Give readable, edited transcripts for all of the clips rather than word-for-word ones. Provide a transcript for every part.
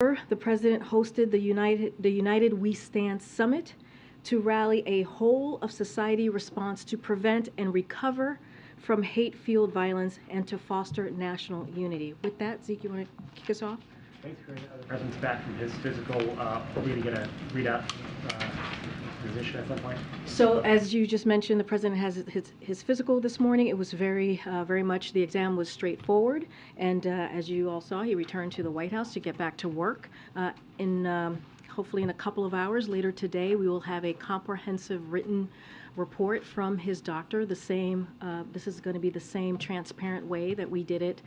The President hosted the United We Stand Summit to rally a whole of society response to prevent and recover from hate-fueled violence and to foster national unity. With that, Zeke, you want to kick us off? Thanks, Karine. The President's back from his physical. Hopefully to get a readout position at some point. So, as you just mentioned, the President has his physical this morning. It was very much, the exam was straightforward. And as you all saw, he returned to the White House to get back to work. Hopefully in a couple of hours later today, we will have a comprehensive written report from his doctor. This is going to be the same transparent way that we did it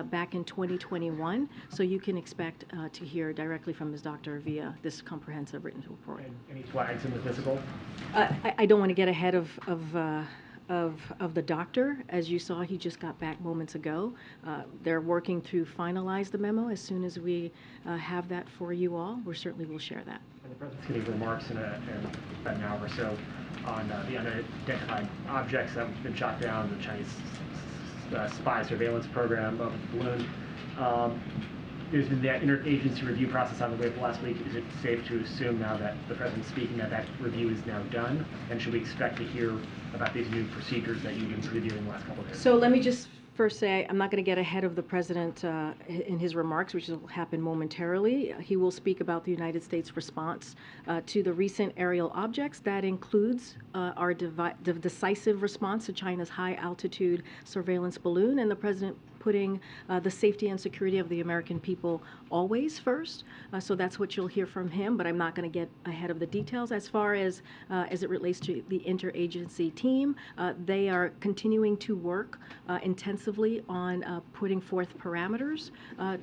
back in 2021. So you can expect to hear directly from his doctor via this comprehensive written report. And any flags in the physical? I don't want to get ahead of the doctor. As you saw, he just got back moments ago. They're working to finalize the memo. As soon as we have that for you all, we certainly will share that. And the President's getting remarks in about an hour or so on the unidentified objects that have been shot down, the Chinese spy surveillance program of the balloon. There's been that interagency review process on the way for last week. Is it safe to assume now that the President's speaking that review is now done? And should we expect to hear about these new procedures that you've been previewing the last couple of days? So let me just first say, I'm not going to get ahead of the President in his remarks, which will happen momentarily. He will speak about the United States response to the recent aerial objects. That includes our decisive response to China's high-altitude surveillance balloon, and the President putting the safety and security of the American people always first. So that's what you'll hear from him, but I'm not going to get ahead of the details. As far as it relates to the interagency team, they are continuing to work intensively on putting forth parameters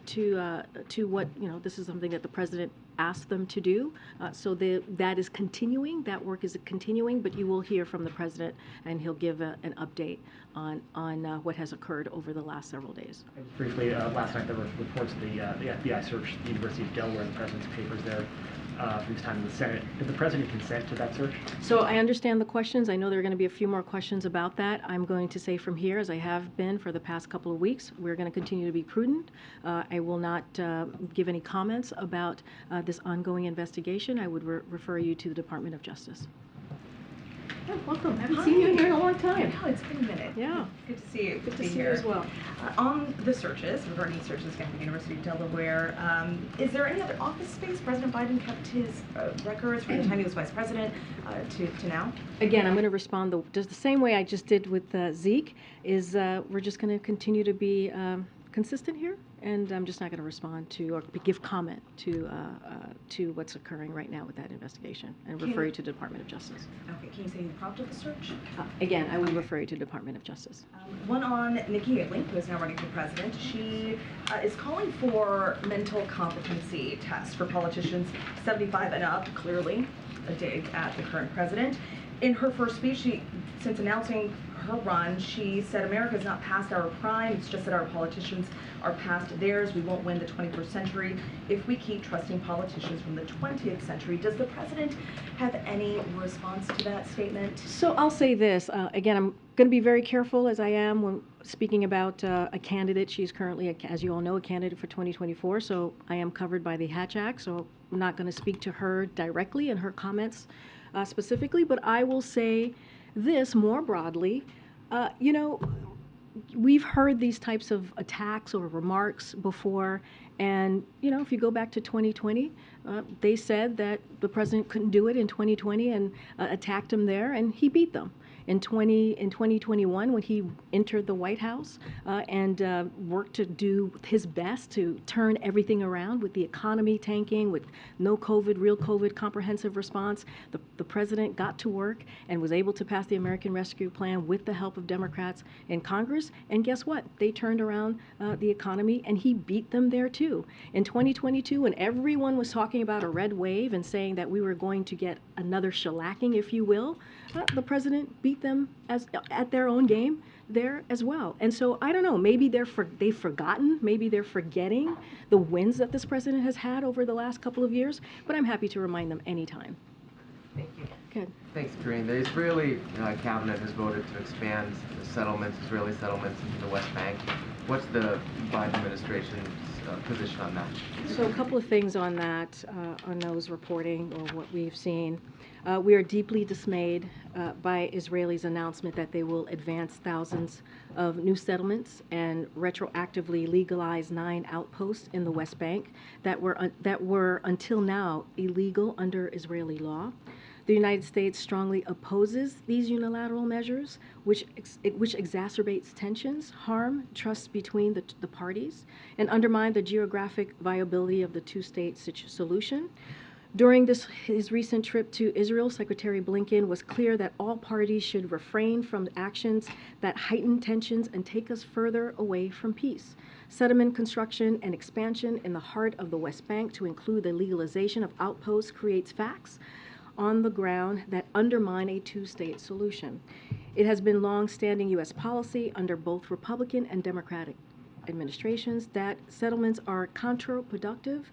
to what, this is something that the President asked them to do. So that is continuing, that work is continuing, but you will hear from the President and he'll give an update on what has occurred over the last several days. And just briefly, last night there were reports of the FBI searched the University of Delaware, the President's papers there from his time in the Senate. Did the President consent to that search? So I understand the questions. I know there are going to be a few more questions about that. I'm going to say from here, as I have been for the past couple of weeks, we're going to continue to be prudent. I will not give any comments about this ongoing investigation. I would refer you to the Department of Justice. Oh, welcome. I haven't seen you here in a long time. No, it's been a minute. Yeah. Good to see you. Good to see you as well. On the searches, regarding searches at the University of Delaware, is there any other office space President Biden kept his records from the time he was vice president to now? Again, I'm going to respond just the same way I just did with Zeke, is we're just going to continue to be consistent here, and I'm just not going to respond to or give comment to what's occurring right now with that investigation, and refer you to the Department of Justice. Okay, can you say the prompt of the search? Again, I would refer you to the Department of Justice. One on Nikki Haley, who is now running for president. She is calling for mental competency tests for politicians 75 and up, clearly a dig at the current president. In her first speech, since announcing her run, she said America is not past our prime, it's just that our politicians are past theirs. We won't win the 21st century if we keep trusting politicians from the 20th century. Does the President have any response to that statement? So I'll say this, again, I'm going to be very careful as I am when speaking about a candidate. She's currently, as you all know, a candidate for 2024, so I am covered by the Hatch Act, so I'm not going to speak to her directly in her comments specifically, but I will say this more broadly. We've heard these types of attacks or remarks before, and if you go back to 2020, they said that the President couldn't do it in 2020 and attacked him there, and he beat them. In 2021, when he entered the White House and worked to do his best to turn everything around with the economy tanking, with no COVID, real COVID comprehensive response, the President got to work and was able to pass the American Rescue Plan with the help of Democrats in Congress. And guess what? They turned around the economy, and he beat them there too. In 2022, when everyone was talking about a red wave and saying that we were going to get another shellacking, if you will, the President beat them at their own game there as well. And so I don't know, maybe they've forgotten, maybe they're forgetting the wins that this President has had over the last couple of years, but I'm happy to remind them anytime. Thank you. Good. Thanks, Karine. The Israeli cabinet has voted to expand the Israeli settlements into the West Bank. What's the Biden administration's position on that? So a couple of things on that, on those reporting or what we've seen. We are deeply dismayed by Israelis' announcement that they will advance thousands of new settlements and retroactively legalize 9 outposts in the West Bank that were until now illegal under Israeli law. The United States strongly opposes these unilateral measures, which exacerbates tensions, harm trust between the parties, and undermine the geographic viability of the two-state solution. During his recent trip to Israel, Secretary Blinken was clear that all parties should refrain from actions that heighten tensions and take us further away from peace. Settlement construction and expansion in the heart of the West Bank to include the legalization of outposts creates facts on the ground that undermine a two-state solution. It has been long-standing U.S. policy under both Republican and Democratic administrations that settlements are counterproductive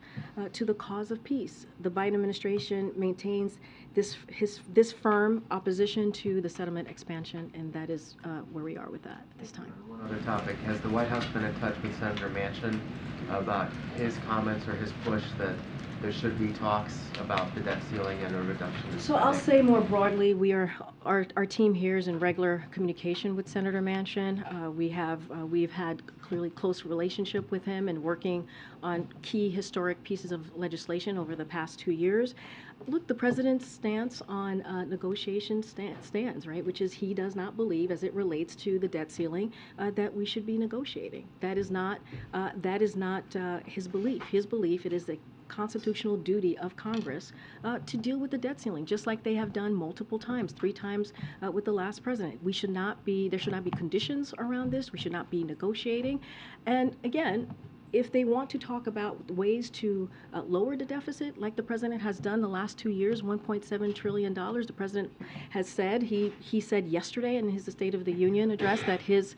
to the cause of peace. The Biden administration maintains this firm opposition to the settlement expansion, and that is where we are with that at this time. One other topic. Has the White House been in touch with Senator Manchin about his comments or his push that there should be talks about the debt ceiling and a reduction in So I'll spending? say more broadly, our team here is in regular communication with Senator Manchin. We've had clearly close relationship with him and working on key historic pieces of legislation over the past 2 years. Look, the president's stance on negotiation stands, right, which is he does not believe, as it relates to the debt ceiling, that we should be negotiating. That is not his belief. His belief, it is a constitutional duty of Congress to deal with the debt ceiling, just like they have done multiple times, 3 times with the last president. There should not be conditions around this. We should not be negotiating. And again, if they want to talk about ways to lower the deficit, like the president has done the last 2 years, $1.7 trillion, the president has said, he said yesterday in his State of the Union address that his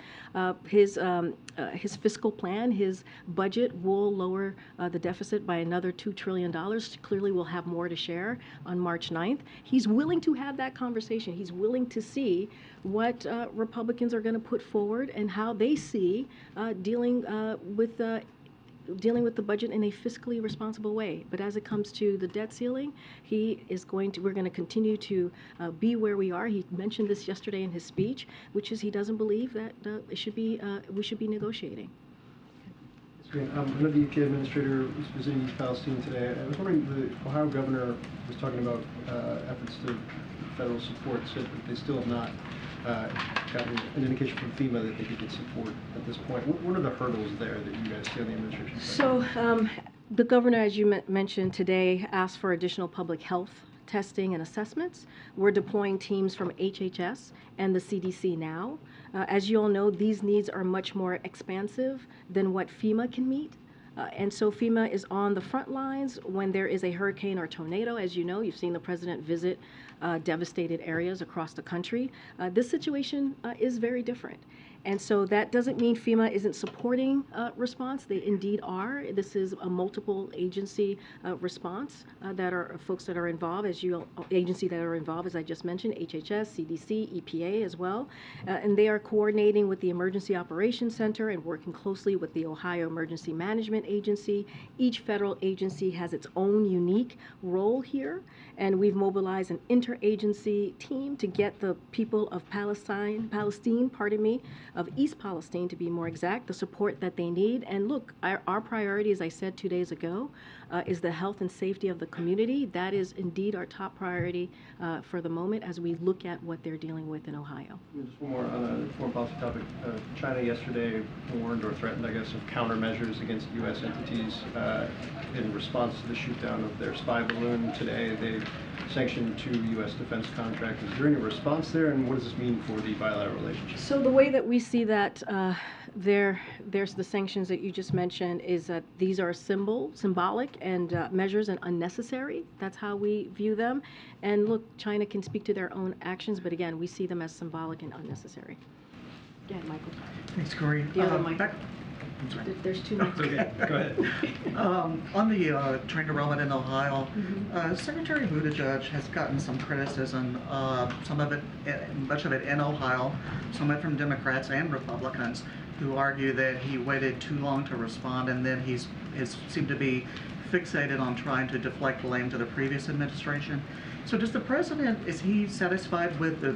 fiscal plan, his budget will lower the deficit by another $2 trillion. Clearly we'll have more to share on March 9th. He's willing to have that conversation. He's willing to see what Republicans are going to put forward and how they see dealing with the budget in a fiscally responsible way. But as it comes to the debt ceiling, we're going to continue to be where we are. He mentioned this yesterday in his speech, which is he doesn't believe that we should be negotiating. Another UK administrator was visiting East Palestine today. I was wondering, the Ohio governor was talking about efforts to federal support, said that they still have not gotten an indication from FEMA that they could get support at this point. What are the hurdles there that you guys see on the administration side? So the governor, as you mentioned today, asked for additional public health testing and assessments. We're deploying teams from HHS and the CDC now. As you all know, these needs are much more expansive than what FEMA can meet. And so FEMA is on the front lines when there is a hurricane or tornado. As you know, you've seen the president visit devastated areas across the country. This situation is very different. And so that doesn't mean FEMA isn't supporting response. They indeed are. This is a multiple agency response that are folks that are involved, as I just mentioned, HHS, CDC, EPA as well. And they are coordinating with the Emergency Operations Center and working closely with the Ohio Emergency Management Agency. Each federal agency has its own unique role here. And we've mobilized an interagency team to get the people of Palestine, of East Palestine to be more exact, the support that they need. And look, our priority, as I said 2 days ago, is the health and safety of the community. That is indeed our top priority for the moment as we look at what they're dealing with in Ohio. Just one more on a foreign policy topic. China yesterday warned or threatened, I guess, of countermeasures against U.S. entities in response to the shoot-down of their spy balloon. Today they sanctioned 2 U.S. defense contractors. Is there any response there, and what does this mean for the bilateral relationship? So the way that we see that there's the sanctions that you just mentioned is that these are symbolic and measures and unnecessary. That's how we view them. And look, China can speak to their own actions, but again, we see them as symbolic and unnecessary. Go ahead, Michael. Thanks, Karine. The other mic. There's 2 mics. Okay, go ahead. On the train derailment in Ohio, Secretary Buttigieg has gotten some criticism, much of it in Ohio, some of it from Democrats and Republicans, who argue that he waited too long to respond, and then he's seemed to be fixated on trying to deflect blame to the previous administration. So does the president, is he satisfied with the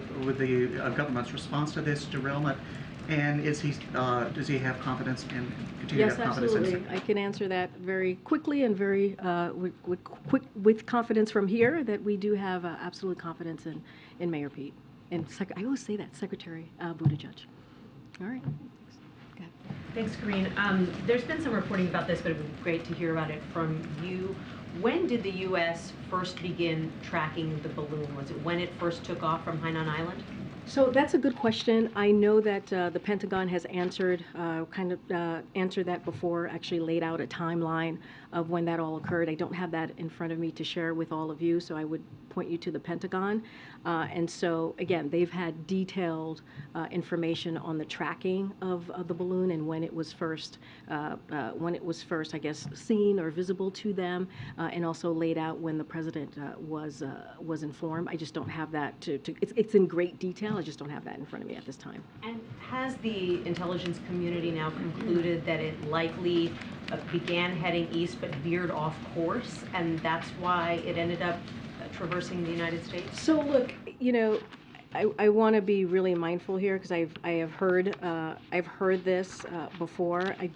government's response to this derailment? And does he have confidence in, continue Yes, to have confidence in? absolutely. I can answer that very quickly and very with confidence from here that we do have absolute confidence in Mayor Pete. And I always say that, Secretary Buttigieg. All right. Go ahead. Thanks, Karine. There's been some reporting about this, but it would be great to hear about it from you. When did the U.S. first begin tracking the balloon? Was it when it first took off from Hainan Island? So that's a good question. I know that the Pentagon has answered that before, actually laid out a timeline of when that all occurred. I don't have that in front of me to share with all of you, so I would point you to the Pentagon. And so, again, they've had detailed information on the tracking of the balloon and when it was first, I guess, seen or visible to them, and also laid out when the president was informed. I just don't have that it's in great detail. I just don't have that in front of me at this time. And has the intelligence community now concluded that it likely began heading east but veered off course, and that's why it ended up traversing the United States? So look, I want to be really mindful here because I have heard this before. I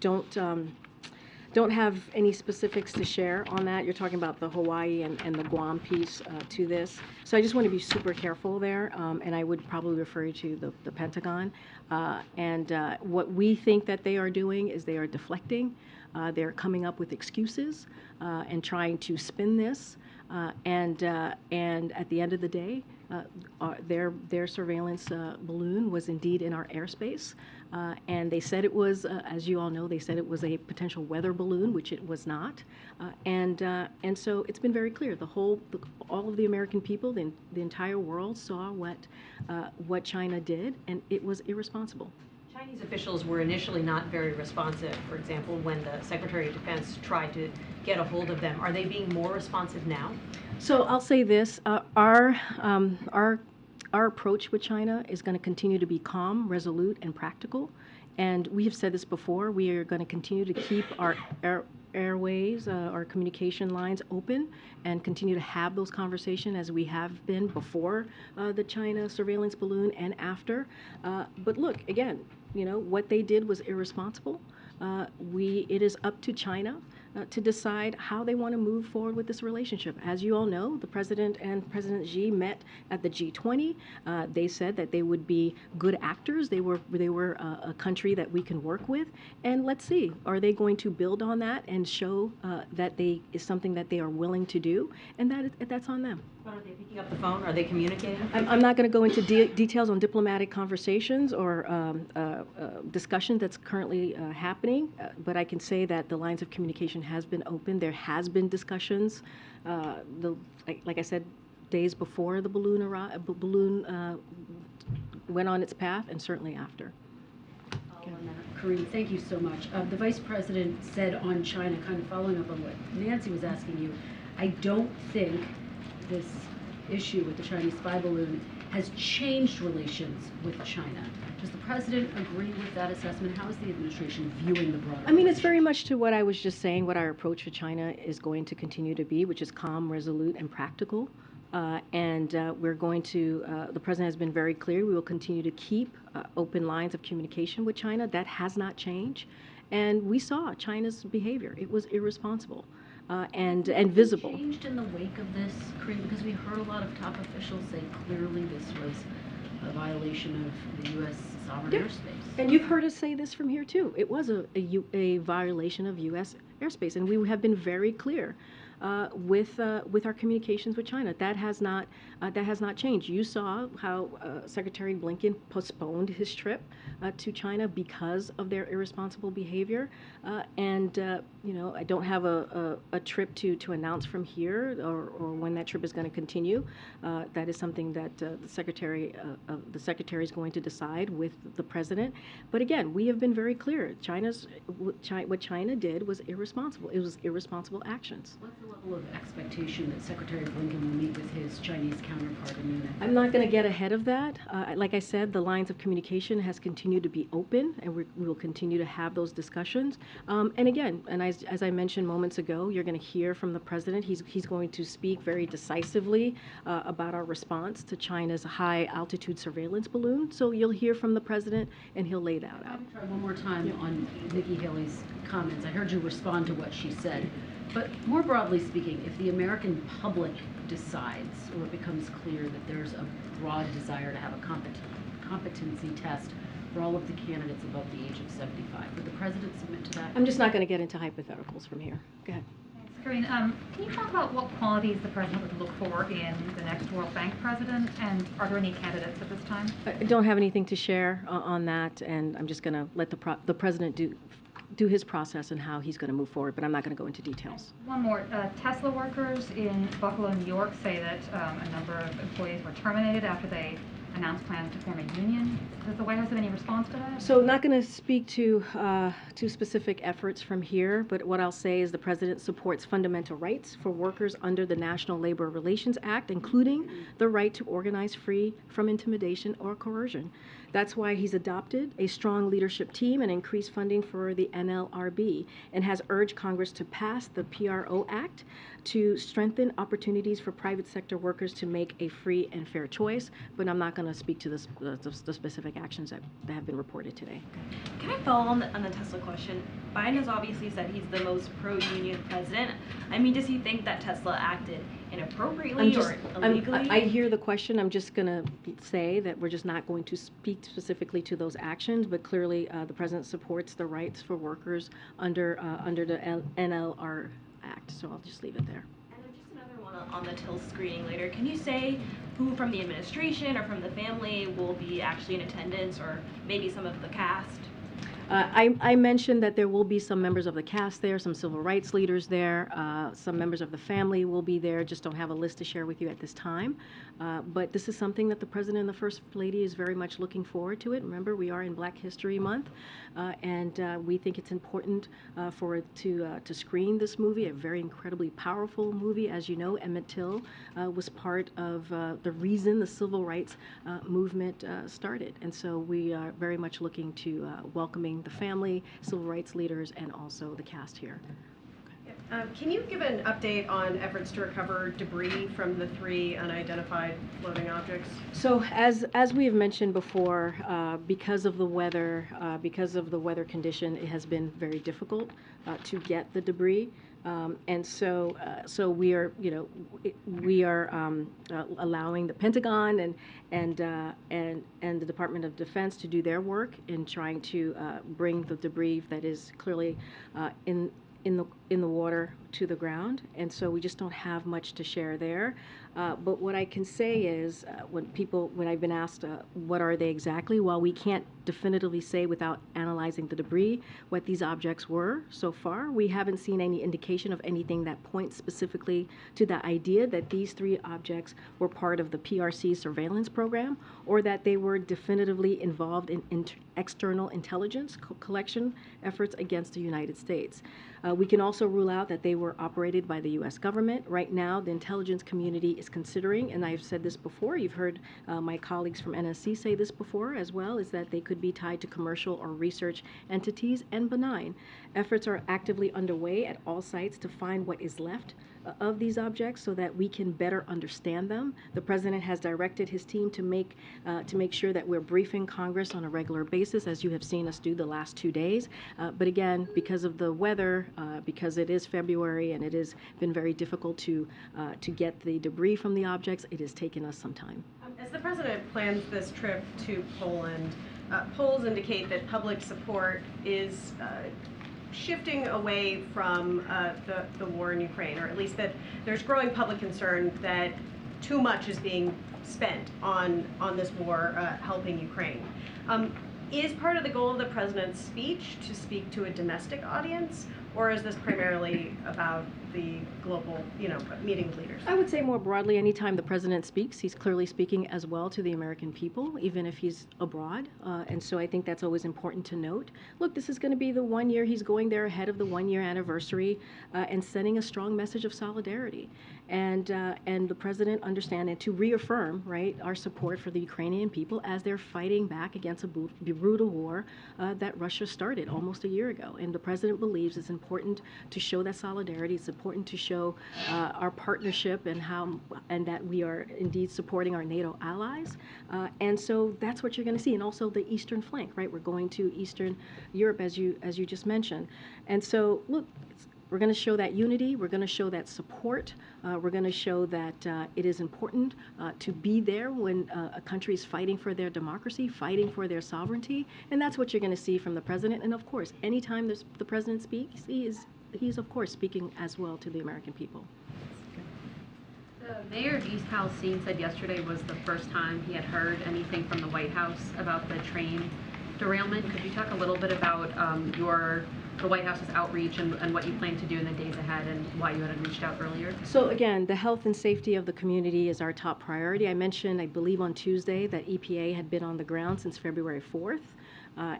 don't have any specifics to share on that. You're talking about the Hawaii and the Guam piece to this. So I just want to be super careful there, and I would probably refer you to the Pentagon. What we think that they are doing is they are deflecting. They're coming up with excuses and trying to spin this. And at the end of the day, their surveillance balloon was indeed in our airspace. And they said it was, as you all know, they said it was a potential weather balloon, which it was not. And so it's been very clear. All of the American people, the entire world saw what China did, and it was irresponsible. Chinese officials were initially not very responsive, for example, when the Secretary of Defense tried to get a hold of them. Are they being more responsive now? So I'll say this, our approach with China is going to continue to be calm, resolute, and practical. And we have said this before, we are going to continue to keep our airways, our communication lines open and continue to have those conversations as we have been before the China surveillance balloon and after. But look, again, what they did was irresponsible. It is up to China to decide how they want to move forward with this relationship. As you all know, the President and President Xi met at the G20. They said that they would be good actors. They were a country that we can work with. And let's see, are they going to build on that and show that is something that they are willing to do? And that's on them. But are they picking up the phone? Are they communicating? I'm not going to go into details on diplomatic conversations or discussion that's currently happening, but I can say that the lines of communication has been open. There has been discussions. Like I said, days before the balloon went on its path, and certainly after. Karine, thank you so much. The Vice President said on China, kind of following up on what Nancy was asking you, I don't think this issue with the Chinese spy balloon has changed relations with China. Does the President agree with that assessment? How is the administration viewing the broader I mean, it's very much to what I was just saying, what our approach to China is going to continue to be, which is calm, resolute, and practical. We're going to, the President has been very clear, we will continue to keep open lines of communication with China. That has not changed. And we saw China's behavior. It was irresponsible. And visible. Changed in the wake of this, Karine, because we heard a lot of top officials say clearly this was a violation of the U.S. sovereign airspace. And you've heard us say this from here too. It was a violation of U.S. airspace, and we have been very clear with our communications with China. That has not changed. You saw how Secretary Blinken postponed his trip to China because of their irresponsible behavior. I don't have a trip to announce from here or when that trip is going to continue. That is something that the secretary is going to decide with the president. But again, we have been very clear. What China did was irresponsible. It was irresponsible actions. What's the level of expectation that Secretary Blinken will meet with his Chinese counterpart in Munich? I'm not going to get ahead of that. Like I said, the lines of communication has continued to be open, and we will continue to have those discussions. And again, and as I mentioned moments ago, you're going to hear from the president. He's going to speak very decisively about our response to China's high-altitude surveillance balloon. So you'll hear from the president, and he'll lay that out. Try one more time on Nikki Haley's comments. I heard you respond to what she said. But more broadly speaking, if the American public decides, or it becomes clear that there's a broad desire to have a competency test for all of the candidates above the age of 75, would the president submit to that? I'm just not going to get into hypotheticals from here. Go ahead. Karine, can you talk about what qualities the president would look for in the next World Bank president, and are there any candidates at this time? I don't have anything to share on that, and I'm just going to let the president do his process and how he's going to move forward, but I'm not going to go into details. One more. Tesla workers in Buffalo, New York say that a number of employees were terminated after they announced plans to form a union. Does the White House have any response to that? So not going to speak to specific efforts from here, but what I'll say is the president supports fundamental rights for workers under the National Labor Relations Act, including the right to organize free from intimidation or coercion. That's why he's adopted a strong leadership team and increased funding for the NLRB, and has urged Congress to pass the PRO Act to strengthen opportunities for private sector workers to make a free and fair choice. But I'm not going to speak to the specific actions that have been reported today. Can I follow on the Tesla question? Biden has obviously said he's the most pro-union president. I mean, does he think that Tesla acted inappropriately or illegally? I hear the question. I'm just going to say that we're just not going to speak specifically to those actions, but clearly the president supports the rights for workers under the NLR Act. So I'll just leave it there. And then just another one on the Till screening later. Can you say who from the administration or from the family will be actually in attendance, or maybe some of the cast? I mentioned that there will be some members of the cast there, some civil rights leaders there, some members of the family will be there. Just don't have a list to share with you at this time. But this is something that the President and the First Lady is very much looking forward to it. Remember, we are in Black History Month, and we think it's important to screen this movie, a very incredibly powerful movie. As you know, Emmett Till was part of the reason the civil rights movement started. And so we are very much looking to welcoming the family, civil rights leaders, and also the cast here. Can you give an update on efforts to recover debris from the 3 unidentified floating objects? So as we have mentioned before, because of the weather condition, it has been very difficult to get the debris. And so we are, allowing the Pentagon and the Department of Defense to do their work in trying to bring the debris that is clearly in the water to the ground. And so we just don't have much to share there. But what I can say is when I've been asked what are they exactly, well, we can't definitively say without analyzing the debris what these objects were so far. We haven't seen any indication of anything that points specifically to the idea that these 3 objects were part of the PRC surveillance program, or that they were definitively involved in external intelligence collection efforts against the United States. We can also rule out that they were operated by the U.S. government. Right now, the intelligence community is considering, and I've said this before, you've heard my colleagues from NSC say this before as well, is that they could be tied to commercial or research entities, and benign. Efforts are actively underway at all sites to find what is left of these objects so that we can better understand them. The president has directed his team to make sure that we're briefing Congress on a regular basis, as you have seen us do the last 2 days. But again, because of the weather, because it is February and it has been very difficult to get the debris from the objects, it has taken us some time. As the president plans this trip to Poland, polls indicate that public support is shifting away from the war in Ukraine, or at least that there's growing public concern that too much is being spent on this war helping Ukraine. Is part of the goal of the president's speech to speak to a domestic audience, or is this primarily about the global, meeting with leaders? I would say more broadly, anytime the president speaks, he's clearly speaking as well to the American people, even if he's abroad. And so I think that's always important to note. Look, this is going to be the 1 year he's going there ahead of the 1 year anniversary and sending a strong message of solidarity. And the president understand and to reaffirm, right, our support for the Ukrainian people as they're fighting back against a brutal war that Russia started almost a year ago. And the president believes it's important to show that solidarity. It's important to show our partnership and that we are indeed supporting our NATO allies. And so that's what you're going to see. And also the eastern flank, right? We're going to Eastern Europe, as you just mentioned. And so, look, we're going to show that unity. We're going to show that support. We're going to show that it is important to be there when a country is fighting for their democracy, fighting for their sovereignty. And that's what you're going to see from the president. And of course, anytime the president speaks, he's of course speaking as well to the American people. The mayor of East Palestine said yesterday was the first time he had heard anything from the White House about the train derailment. Could you talk a little bit about the White House's outreach and what you plan to do in the days ahead and why you had reached out earlier? So again, the health and safety of the community is our top priority. I mentioned, I believe on Tuesday, that EPA had been on the ground since February 4th.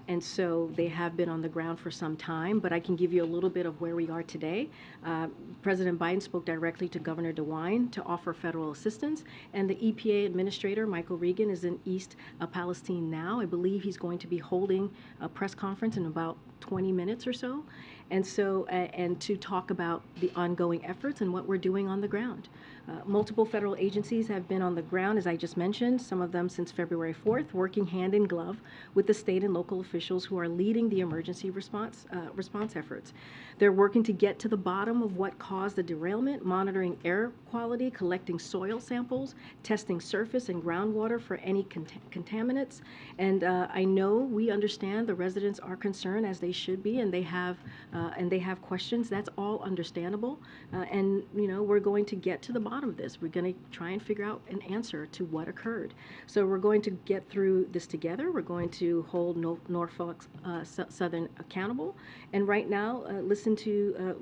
And so they have been on the ground for some time, but I can give you a little bit of where we are today. President Biden spoke directly to Governor DeWine to offer federal assistance, and the EPA administrator, Michael Regan, is in East Palestine now. I believe he's going to be holding a press conference in about 20 minutes or so, and to talk about the ongoing efforts and what we're doing on the ground. Multiple federal agencies have been on the ground, as I just mentioned, some of them since February 4th, working hand in glove with the state and local officials who are leading the emergency response efforts. They're working to get to the bottom of what caused the derailment, monitoring air quality, collecting soil samples, testing surface and groundwater for any contaminants. And I know we understand the residents are concerned, as they should be, and they have questions. That's all understandable. And we're going to get to the bottom of this. We're going to try and figure out an answer to what occurred. So we're going to get through this together. We're going to hold Norfolk Southern accountable. And right now, listen to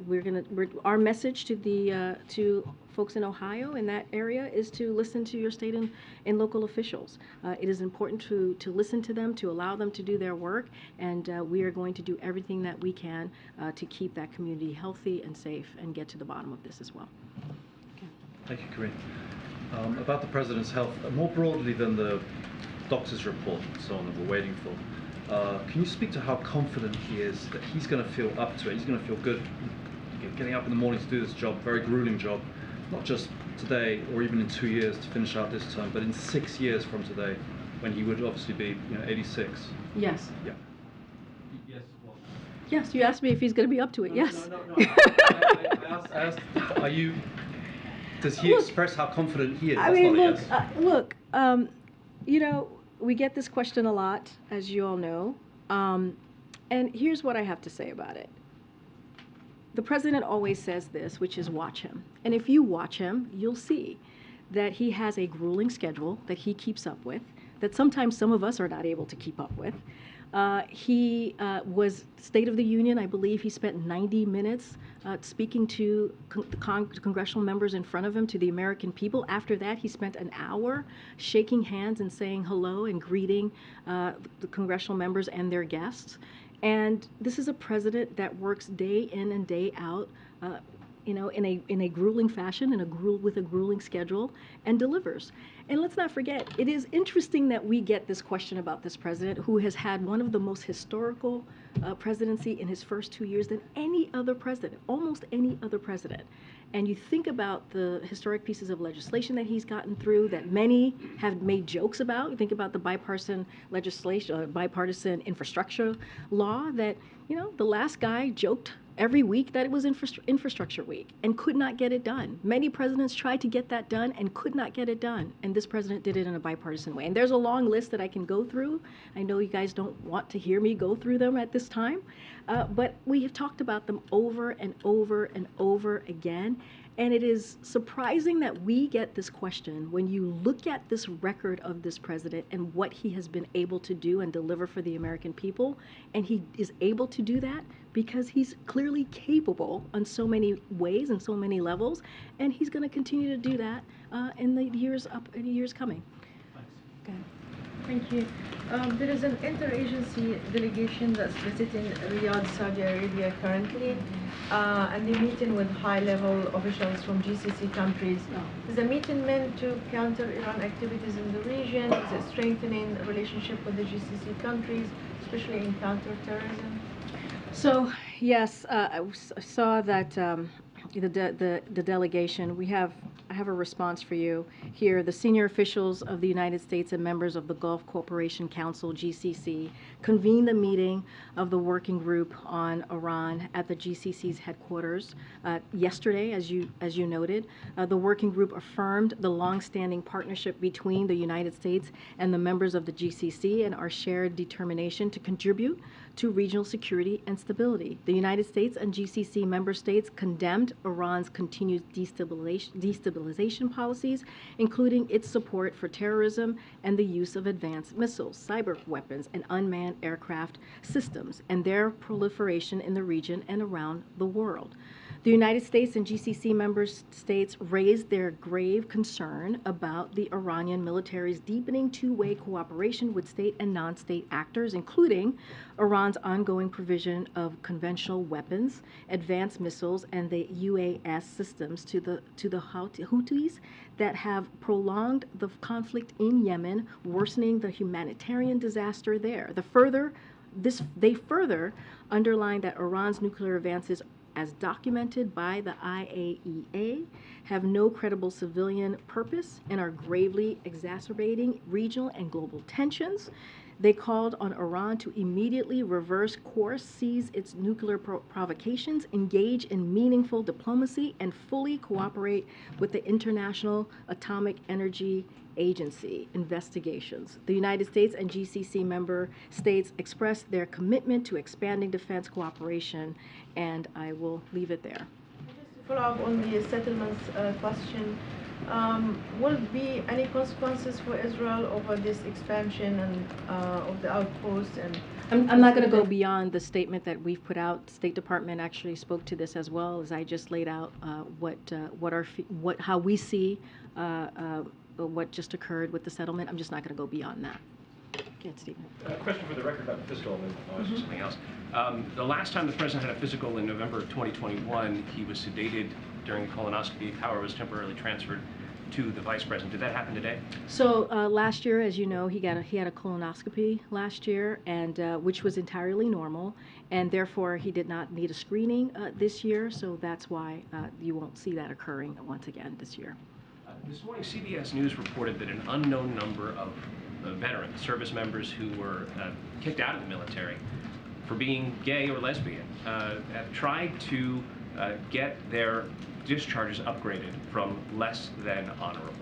our message to folks in Ohio in that area is to listen to your state and local officials. It is important to listen to them, to allow them to do their work, and we are going to do everything that we can to keep that community healthy and safe and get to the bottom of this as well. Okay. Thank you, Karine. About the President's health, more broadly than the doctor's report and so on that we're waiting for, can you speak to how confident he is that he's going to feel up to it, he's going to feel good getting up in the morning to do this job, very grueling job, not just today or even in 2 years to finish out this term, but in 6 years from today, when he would obviously be 86? Yes. Yeah. Yes. What? Yes, you asked me if he's going to be up to it. Yes. No. I asked, does he express how confident he is? I mean, look, we get this question a lot, as you all know, and here's what I have to say about it. The president always says this, which is watch him. And if you watch him, you'll see that he has a grueling schedule that he keeps up with, that sometimes some of us are not able to keep up with. He was State of the Union. I believe he spent 90 minutes speaking to congressional members in front of him, to the American people. After that, he spent an hour shaking hands and saying hello and greeting the congressional members and their guests. And this is a president that works day in and day out, in a grueling fashion, with a grueling schedule, and delivers. And let's not forget, it is interesting that we get this question about this president, who has had one of the most historical presidency in his first 2 years than any other president, almost any other president. And you think about the historic pieces of legislation that he's gotten through that many have made jokes about. You think about the bipartisan legislation, bipartisan infrastructure law that, the last guy joked every week that it was infrastructure week and could not get it done. Many presidents tried to get that done and could not get it done. And this president did it in a bipartisan way. And there's a long list that I can go through. I know you guys don't want to hear me go through them at this time, but we have talked about them over and over and over again. And it is surprising that we get this question when you look at this record of this president and what he has been able to do and deliver for the American people. And he is able to do that because he's clearly capable in so many ways and so many levels. And he's going to continue to do that in the years coming. Okay. Thank you. There is an interagency delegation that's visiting Riyadh, Saudi Arabia currently, and they're meeting with high-level officials from GCC countries. Is the meeting meant to counter Iran activities in the region? Is it strengthening the relationship with the GCC countries, especially in counterterrorism? So yes, I saw that the delegation. I have a response for you here. The senior officials of the United States and members of the Gulf Cooperation Council (GCC) convened a meeting of the working group on Iran at the GCC's headquarters yesterday, as you noted. The working group affirmed the long-standing partnership between the United States and the members of the GCC and our shared determination to contribute to regional security and stability. The United States and GCC member states condemned Iran's continued destabilization policies, including its support for terrorism and the use of advanced missiles, cyber weapons, and unmanned aircraft systems, and their proliferation in the region and around the world. The United States and GCC member states raised their grave concern about the Iranian military's deepening two-way cooperation with state and non-state actors, including Iran's ongoing provision of conventional weapons, advanced missiles, and the UAS systems to the Houthis that have prolonged the conflict in Yemen, worsening the humanitarian disaster there. They further underlined that Iran's nuclear advances, as documented by the IAEA, have no credible civilian purpose and are gravely exacerbating regional and global tensions. They called on Iran to immediately reverse course, cease its nuclear provocations, engage in meaningful diplomacy, and fully cooperate with the International Atomic Energy Agency investigations. The United States and GCC member states expressed their commitment to expanding defense cooperation, and I will leave it there. Just to follow up on the settlements question, will there be any consequences for Israel over this expansion and of the outposts? And I'm not going to go beyond the statement that we've put out. The State Department actually spoke to this as well, as I just laid out how we see what just occurred with the settlement. I'm just not going to go beyond that. Yeah, Stephen. A question for the record about the physical, and then I'll ask you something else. The last time the president had a physical in November of 2021, he was sedated during a colonoscopy. Power was temporarily transferred to the vice president. Did that happen today? So last year, as you know, he had a colonoscopy last year, and which was entirely normal, and therefore he did not need a screening this year. So that's why you won't see that occurring once again this year. This morning, CBS News reported that an unknown number of veterans, service members who were kicked out of the military for being gay or lesbian, have tried to get their discharges upgraded from less than honorable.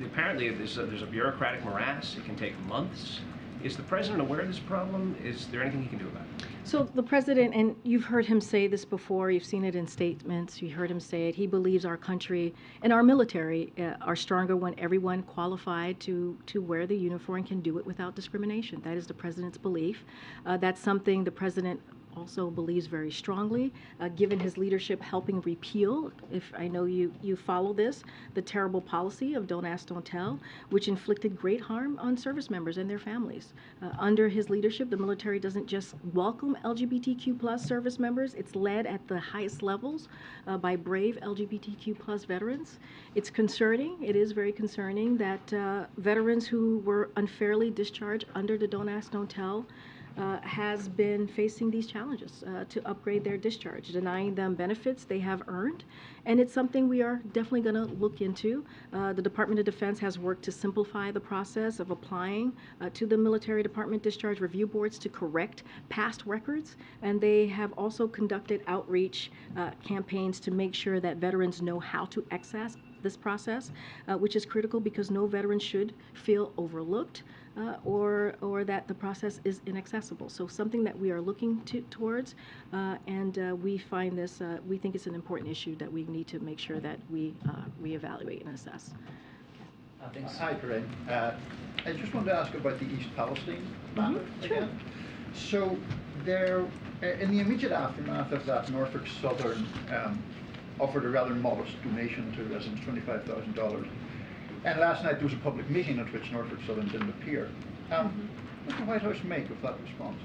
Apparently, there's a bureaucratic morass. It can take months. Is the president aware of this problem? Is there anything he can do about it? So the president, and you've heard him say this before, you've seen it in statements, you heard him say it, he believes our country and our military are stronger when everyone qualified to wear the uniform can do it without discrimination. That is the president's belief. That's something the president also believes very strongly, given his leadership helping repeal, if I know you follow this, the terrible policy of Don't Ask, Don't Tell, which inflicted great harm on service members and their families. Under his leadership, the military doesn't just welcome LGBTQ plus service members, it's led at the highest levels by brave LGBTQ plus veterans. It's concerning, it is very concerning that veterans who were unfairly discharged under the Don't Ask, Don't Tell has been facing these challenges to upgrade their discharge, denying them benefits they have earned. And it's something we are definitely going to look into. The Department of Defense has worked to simplify the process of applying to the Military Department Discharge Review Boards to correct past records. And they have also conducted outreach campaigns to make sure that veterans know how to access this process, which is critical because no veteran should feel overlooked. or that the process is inaccessible. So something that we are looking towards, and we find this, we think it's an important issue that we need to make sure that we evaluate and assess. Hi, Karine. I just wanted to ask about the East Palestine matter again. So there, in the immediate aftermath of that, Norfolk Southern offered a rather modest donation to residents, $25,000. And last night there was a public meeting at which Norfolk Southern didn't appear. What did the White House make of that response?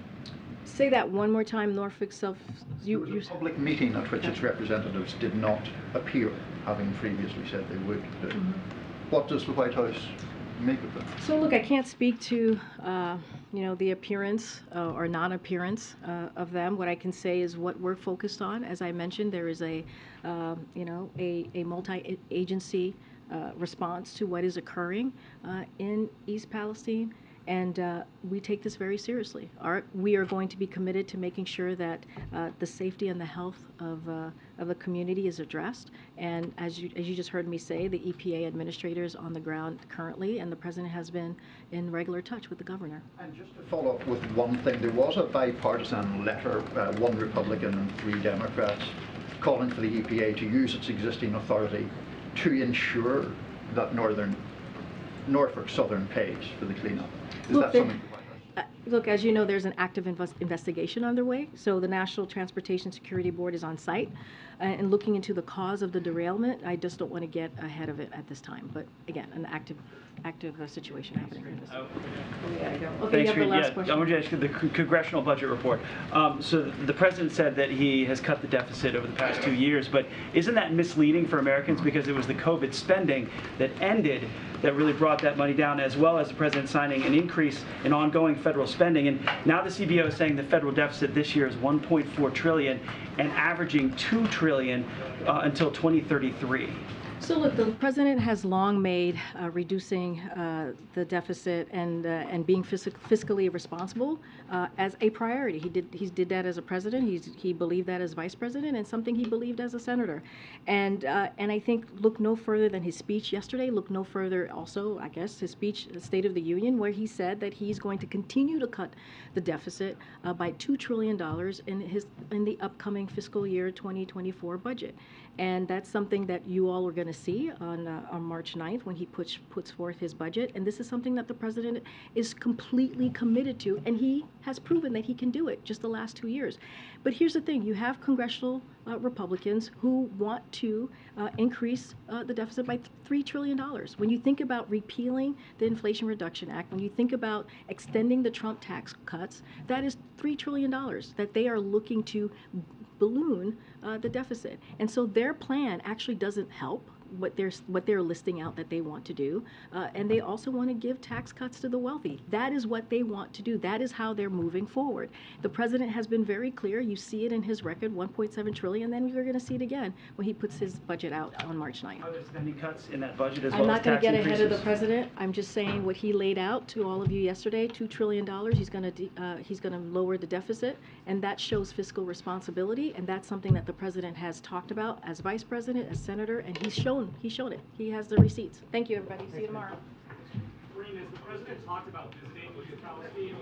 Say that one more time, Norfolk Southern. There was a public meeting at which its representatives did not appear, having previously said they would. What does the White House make of that? So look, I can't speak to the appearance or non-appearance of them. What I can say is what we're focused on. As I mentioned, there is a multi-agency response to what is occurring in East Palestine, and we take this very seriously. We are going to be committed to making sure that the safety and the health of the community is addressed. And as you just heard me say, the EPA administrators on the ground currently, and the president has been in regular touch with the governor. And just to follow up with one thing, there was a bipartisan letter, one Republican and 3 Democrats, calling for the EPA to use its existing authority to ensure that Norfolk Southern pays for the cleanup. Is that something? Look, as you know, there's an active investigation underway. So the National Transportation Security Board is on site and looking into the cause of the derailment. I just don't want to get ahead of it at this time. But again, an active situation happening in this. Okay, you have the last question. I want to ask you the congressional budget report. So the president said that he has cut the deficit over the past 2 years, but isn't that misleading for Americans because it was the COVID spending that ended that really brought that money down, as well as the president signing an increase in ongoing federal spending. And now the CBO is saying the federal deficit this year is $1.4 trillion and averaging $2 trillion until 2033. So look, the president has long made reducing the deficit and being fiscally responsible as a priority. He did that as a president. He believed that as vice president, and something he believed as a senator. And I think look no further than his speech yesterday. Look no further also, I guess, his speech, the State of the Union, where he said that he's going to continue to cut the deficit by $2 trillion in the upcoming fiscal year 2024 budget. And that's something that you all are going to see on March 9th when he puts forth his budget. And this is something that the president is completely committed to, and he has proven that he can do it just the last 2 years. But here's the thing. You have congressional Republicans who want to increase the deficit by $3 trillion. When you think about repealing the Inflation Reduction Act, when you think about extending the Trump tax cuts, that is $3 trillion that they are looking to balloon the deficit. And so their plan actually doesn't help what they're listing out that they want to do, and they also want to give tax cuts to the wealthy. That is what they want to do. That is how they're moving forward. The president has been very clear. You see it in his record, $1.7 trillion, and then you're going to see it again when he puts his budget out on March 9th. Are there spending cuts in that budget as I'm well not as going tax to get ahead of the increases? president. I'm just saying what he laid out to all of you yesterday, $2 trillion. He's going to lower the deficit, and that shows fiscal responsibility, and that's something that the president has talked about as vice president, as senator, and he's shown it. He has the receipts. Thank you, everybody. See you tomorrow. Karine, has the president talked about visiting with Palestine?